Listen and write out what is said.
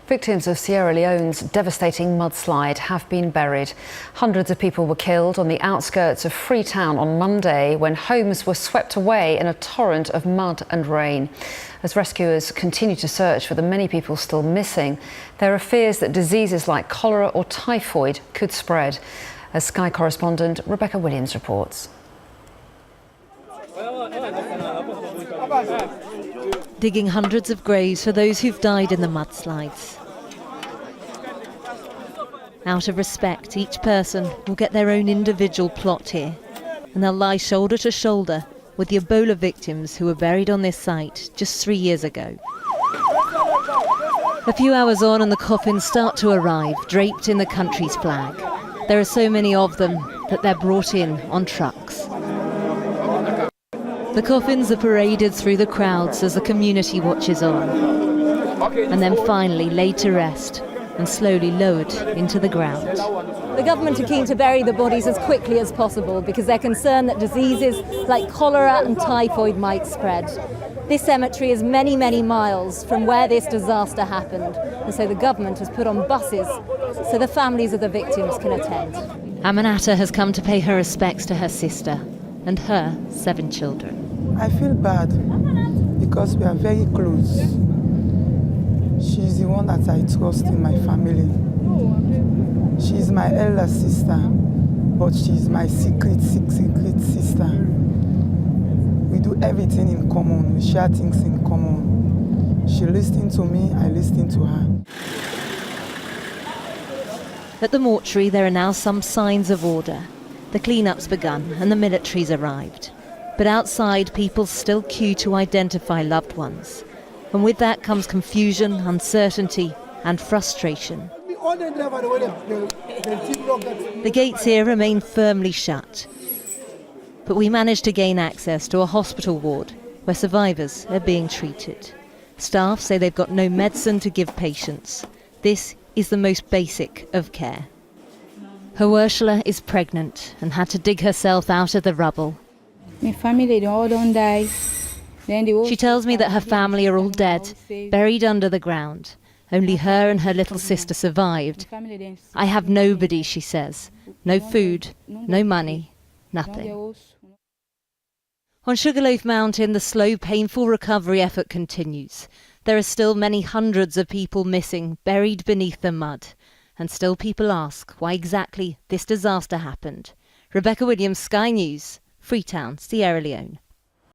Victims of Sierra Leone's devastating mudslide have been buried. Hundreds of people were killed on the outskirts of Freetown on Monday when homes were swept away in a torrent of mud and rain. As rescuers continue to search for the many people still missing, there are fears that diseases like cholera or typhoid could spread. As Sky correspondent Rebecca Williams reports. Digging hundreds of graves for those who've died in the mudslides. Out of respect, each person will get their own individual plot here, and they'll lie shoulder to shoulder with the Ebola victims who were buried on this site just 3 years ago. A few hours on and the coffins start to arrive, draped in the country's flag. There are so many of them that they're brought in on trucks. The coffins are paraded through the crowds as the community watches on, and then finally laid to rest and slowly lowered into the ground. The government are keen to bury the bodies as quickly as possible because they're concerned that diseases like cholera and typhoid might spread. This cemetery is many, many miles from where this disaster happened, and so the government has put on buses so the families of the victims can attend. Amanata has come to pay her respects to her sister and her 7 children. I feel bad because we are very close. She's the one that I trust in my family. She's my elder sister, but she's my secret sister. We do everything in common, we share things in common. She listens to me, I listen to her. At the mortuary there are now some signs of order. The clean-up's begun and the military's arrived. But outside, people still queue to identify loved ones. And with that comes confusion, uncertainty and frustration. The gates here remain firmly shut. But we managed to gain access to a hospital ward where survivors are being treated. Staff say they've got no medicine to give patients. This is the most basic of care. Ursula is pregnant and had to dig herself out of the rubble. My family, they all don't die. She tells me that her family are all dead, buried under the ground. Only her and her little sister survived. I have nobody, she says. No food, no money, nothing. On Sugarloaf Mountain, the slow, painful recovery effort continues. There are still many hundreds of people missing, buried beneath the mud. And still people ask why exactly this disaster happened. Rebecca Williams, Sky News, Freetown, Sierra Leone.